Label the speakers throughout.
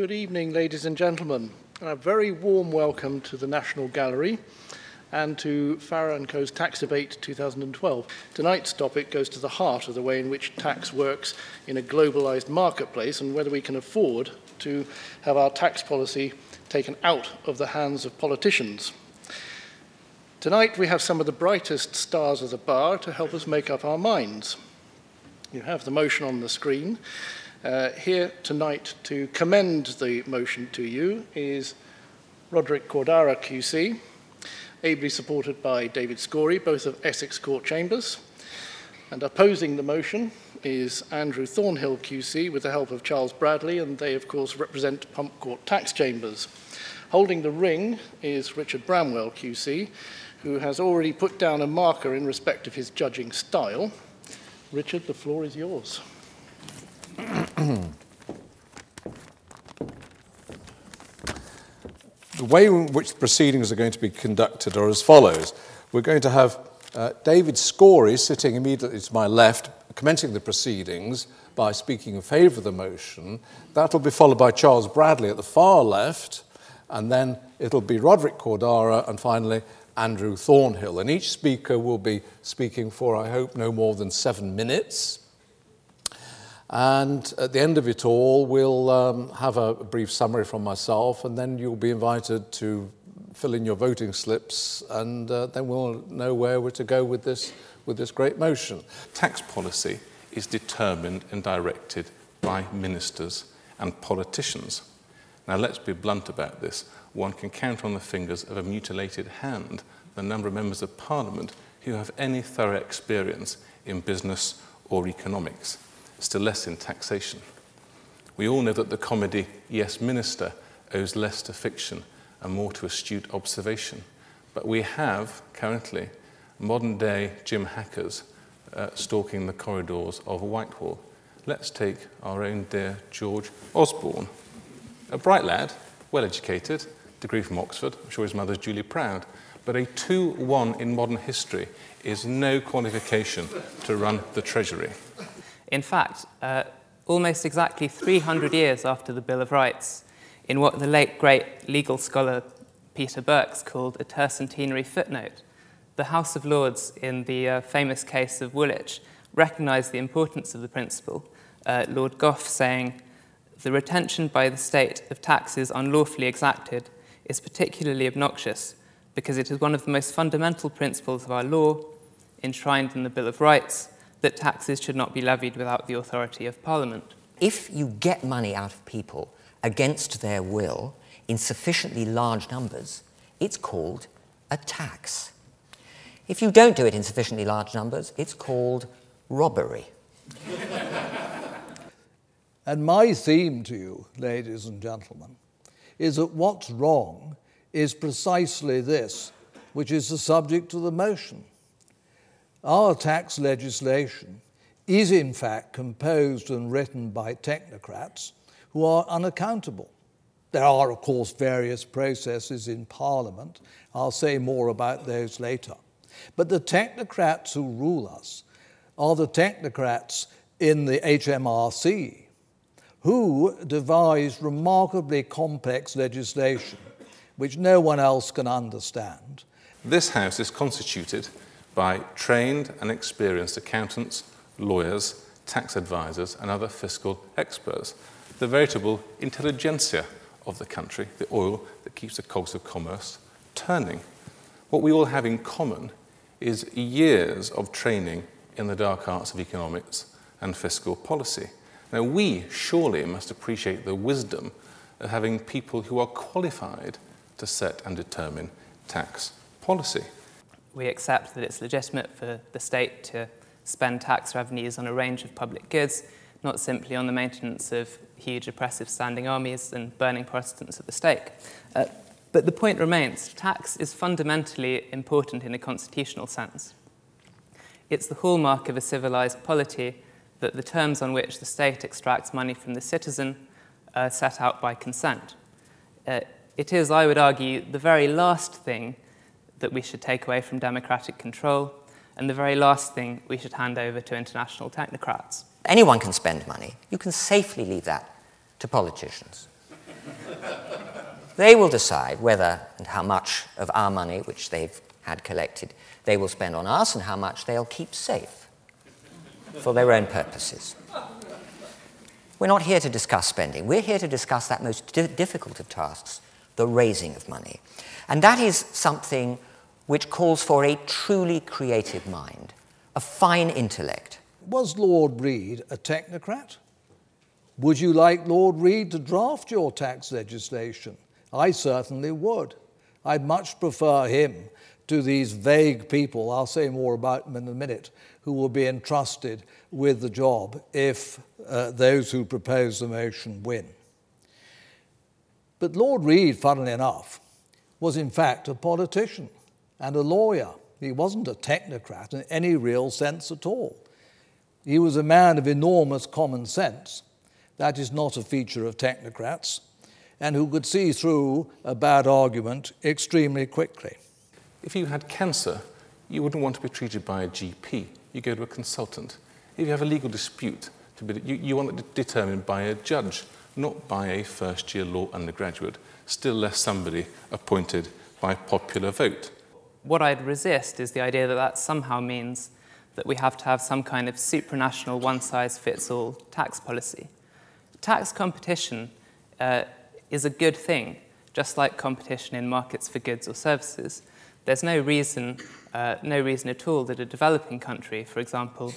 Speaker 1: Good evening, ladies and gentlemen. A very warm welcome to the National Gallery and to Farrer & Co.'s Tax Debate 2012. Tonight's topic goes to the heart of the way in which tax works in a globalised marketplace and whether we can afford to have our tax policy taken out of the hands of politicians. Tonight we have some of the brightest stars of the bar to help us make up our minds. You have the motion on the screen. Here tonight to commend the motion to you is Roderick Cordara QC, ably supported by David Scorey, both of Essex Court Chambers. And opposing the motion is Andrew Thornhill QC with the help of Charles Bradley, and they of course represent Pump Court Tax Chambers. Holding the ring is Richard Bramwell QC, who has already put down a marker in respect of his judging style. Richard, the floor is yours.
Speaker 2: The way in which the proceedings are going to be conducted are as follows. We're going to have David Scorey sitting immediately to my left, commencing the proceedings by speaking in favour of the motion. That'll be followed by Charles Bradley at the far left, and then it'll be Roderick Cordara, and finally Andrew Thornhill. And each speaker will be speaking for, I hope, no more than 7 minutes. And at the end of it all, we'll have a brief summary from myself, and then you'll be invited to fill in your voting slips, and then we'll know where we're to go with this great motion.
Speaker 3: Tax policy is determined and directed by ministers and politicians. Now, let's be blunt about this. One can count on the fingers of a mutilated hand the number of members of Parliament who have any thorough experience in business or economics, still less in taxation. We all know that the comedy Yes Minister owes less to fiction and more to astute observation. But we have, currently, modern-day Jim hackers stalking the corridors of Whitehall. Let's take our own dear George Osborne. A bright lad, well-educated, degree from Oxford, I'm sure his mother's duly proud, but a 2-1 in modern history is no qualification to run the Treasury.
Speaker 4: In fact, almost exactly 300 years after the Bill of Rights, in what the late great legal scholar Peter Burks called a tercentenary footnote, the House of Lords, in the famous case of Woolwich, recognised the importance of the principle, Lord Gough saying, "The retention by the state of taxes unlawfully exacted is particularly obnoxious because it is one of the most fundamental principles of our law, enshrined in the Bill of Rights, that taxes should not be levied without the authority of Parliament."
Speaker 5: If you get money out of people against their will in sufficiently large numbers, it's called a tax. If you don't do it in sufficiently large numbers, it's called robbery.
Speaker 6: And my theme to you, ladies and gentlemen, is that what's wrong is precisely this, which is the subject of the motion. Our tax legislation is in fact composed and written by technocrats who are unaccountable. There are, of course, various processes in Parliament. I'll say more about those later. But the technocrats who rule us are the technocrats in the HMRC, who devised remarkably complex legislation which no one else can understand.
Speaker 3: This House is constituted by trained and experienced accountants, lawyers, tax advisors, and other fiscal experts, the veritable intelligentsia of the country, the oil that keeps the cogs of commerce turning. What we all have in common is years of training in the dark arts of economics and fiscal policy. Now, we surely must appreciate the wisdom of having people who are qualified to set and determine tax policy.
Speaker 4: We accept that it's legitimate for the state to spend tax revenues on a range of public goods, not simply on the maintenance of huge oppressive standing armies and burning Protestants at the stake. But the point remains, tax is fundamentally important in a constitutional sense. It's the hallmark of a civilised polity that the terms on which the state extracts money from the citizen are set out by consent. It is, I would argue, the very last thing that we should take away from democratic control, and the very last thing we should hand over to international technocrats.
Speaker 5: Anyone can spend money. You can safely leave that to politicians. They will decide whether and how much of our money, which they've had collected, they will spend on us and how much they'll keep safe for their own purposes. We're not here to discuss spending. We're here to discuss that most difficult of tasks, the raising of money. And that is something which calls for a truly creative mind, a fine intellect.
Speaker 6: Was Lord Reid a technocrat? Would you like Lord Reid to draft your tax legislation? I certainly would. I'd much prefer him to these vague people, I'll say more about them in a minute, who will be entrusted with the job if those who propose the motion win. But Lord Reid, funnily enough, was in fact a politician and a lawyer. He wasn't a technocrat in any real sense at all. He was a man of enormous common sense. That is not a feature of technocrats, and who could see through a bad argument extremely quickly.
Speaker 3: If you had cancer, you wouldn't want to be treated by a GP. You go to a consultant. If you have a legal dispute, you want it determined by a judge, not by a first-year law undergraduate, still less somebody appointed by popular vote.
Speaker 4: What I'd resist is the idea that that somehow means that we have to have some kind of supranational one-size-fits-all tax policy. Tax competition is a good thing, just like competition in markets for goods or services. There's no reason at all that a developing country, for example,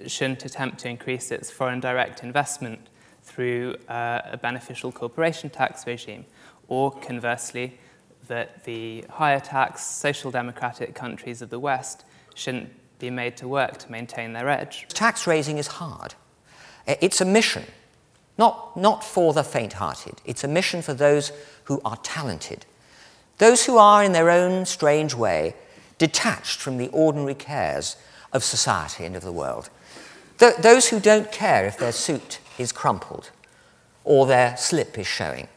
Speaker 4: shouldn't attempt to increase its foreign direct investment through a beneficial corporation tax regime, or conversely, that the higher tax social democratic countries of the West shouldn't be made to work to maintain their edge.
Speaker 5: Tax raising is hard. It's a mission, not for the faint-hearted. It's a mission for those who are talented, those who are, in their own strange way, detached from the ordinary cares of society and of the world. Those who don't care if their suit is crumpled or their slip is showing.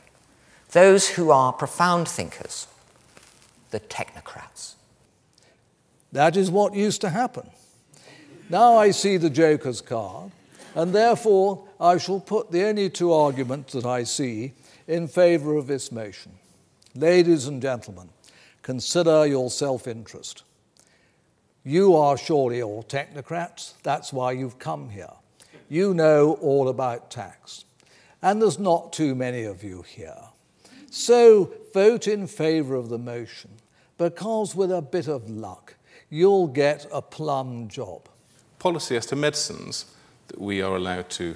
Speaker 5: Those who are profound thinkers, the technocrats.
Speaker 6: That is what used to happen. Now I see the Joker's card, and therefore I shall put the only two arguments that I see in favour of this motion. Ladies and gentlemen, consider your self-interest. You are surely all technocrats. That's why you've come here. You know all about tax. And there's not too many of you here. So vote in favour of the motion, because with a bit of luck, you'll get a plum job.
Speaker 3: Policy as to medicines that we are allowed to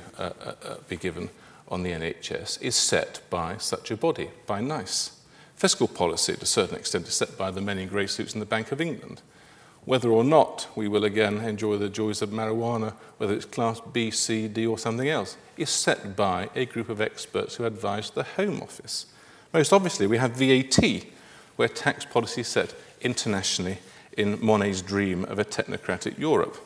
Speaker 3: be given on the NHS is set by such a body, by NICE. Fiscal policy, to a certain extent, is set by the many grey suits in the Bank of England. Whether or not we will again enjoy the joys of marijuana, whether it's class B, C, D or something else, is set by a group of experts who advise the Home Office. Most obviously, we have VAT, where tax policy is set internationally in Monet's dream of a technocratic Europe.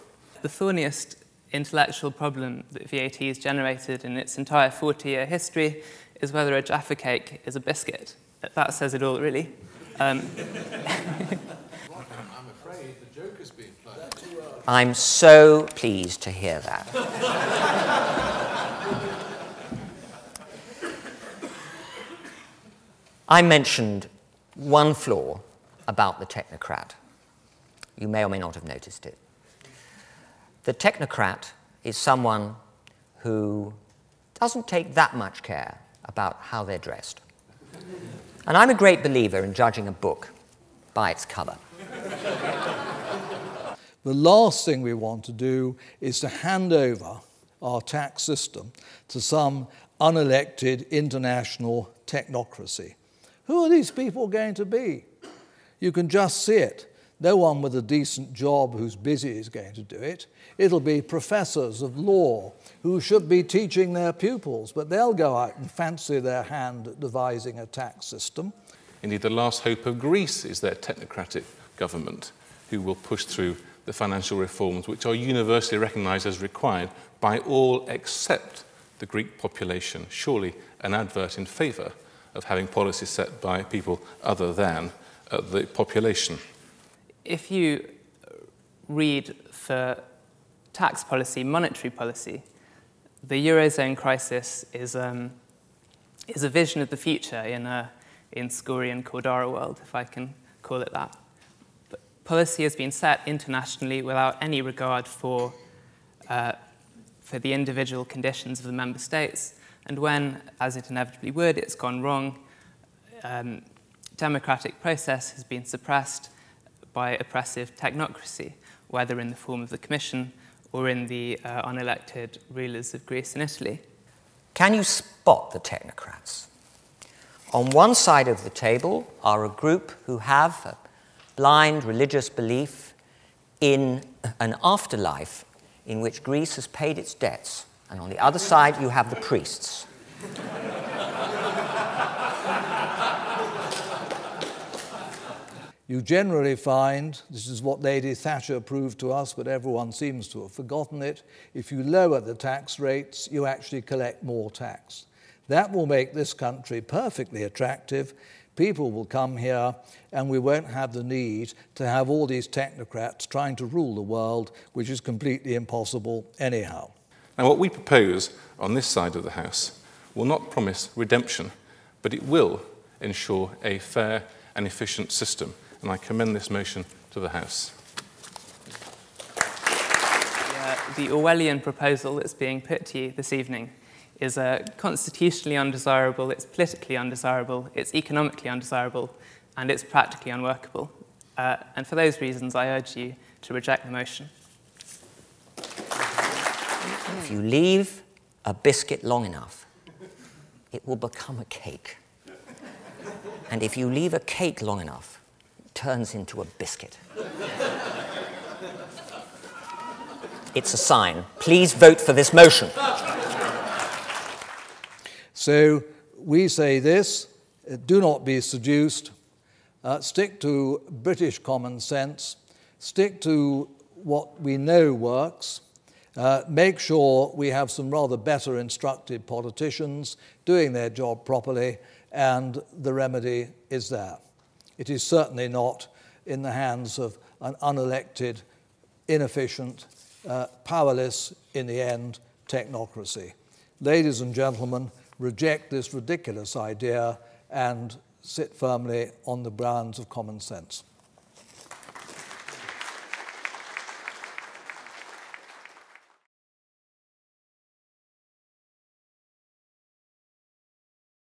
Speaker 4: The thorniest intellectual problem that VAT has generated in its entire 40-year history is whether a Jaffa cake is a biscuit. That says it all, really.
Speaker 2: I'm afraid the joke has been played.
Speaker 5: I'm so pleased to hear that. I mentioned one flaw about the technocrat. You may or may not have noticed it. The technocrat is someone who doesn't take that much care about how they're dressed. And I'm a great believer in judging a book by its cover.
Speaker 6: The last thing we want to do is to hand over our tax system to some unelected international technocracy. Who are these people going to be? You can just see it. No one with a decent job who's busy is going to do it. It'll be professors of law who should be teaching their pupils, but they'll go out and fancy their hand at devising a tax system.
Speaker 3: Indeed, the last hope of Greece is their technocratic government, who will push through the financial reforms which are universally recognised as required by all except the Greek population. Surely an advert in favour of having policy set by people other than the population.
Speaker 4: If you read for tax policy, monetary policy, the Eurozone crisis is is a vision of the future in Scorey and Cordara world, if I can call it that. But policy has been set internationally without any regard for the individual conditions of the member states, and when, as it inevitably would, it's gone wrong, democratic process has been suppressed by oppressive technocracy, whether in the form of the Commission or in the unelected rulers of Greece and Italy.
Speaker 5: Can you spot the technocrats? On one side of the table are a group who have a blind religious belief in an afterlife in which Greece has paid its debts. And on the other side, you have the priests.
Speaker 6: You generally find, this is what Lady Thatcher proved to us, but everyone seems to have forgotten it, if you lower the tax rates, you actually collect more tax. That will make this country perfectly attractive. People will come here, and we won't have the need to have all these technocrats trying to rule the world, which is completely impossible anyhow.
Speaker 3: Now, what we propose on this side of the House will not promise redemption, but it will ensure a fair and efficient system. And I commend this motion to the House.
Speaker 4: The Orwellian proposal that's being put to you this evening is constitutionally undesirable, it's politically undesirable, it's economically undesirable, and it's practically unworkable. And for those reasons, I urge you to reject the motion.
Speaker 5: If you leave a biscuit long enough, it will become a cake. And if you leave a cake long enough, it turns into a biscuit. It's a sign. Please vote for this motion.
Speaker 6: So we say this, do not be seduced, stick to British common sense, stick to what we know works, make sure we have some rather better instructed politicians doing their job properly, and the remedy is there. It is certainly not in the hands of an unelected, inefficient, powerless, in the end, technocracy. Ladies and gentlemen, reject this ridiculous idea and sit firmly on the grounds of common sense.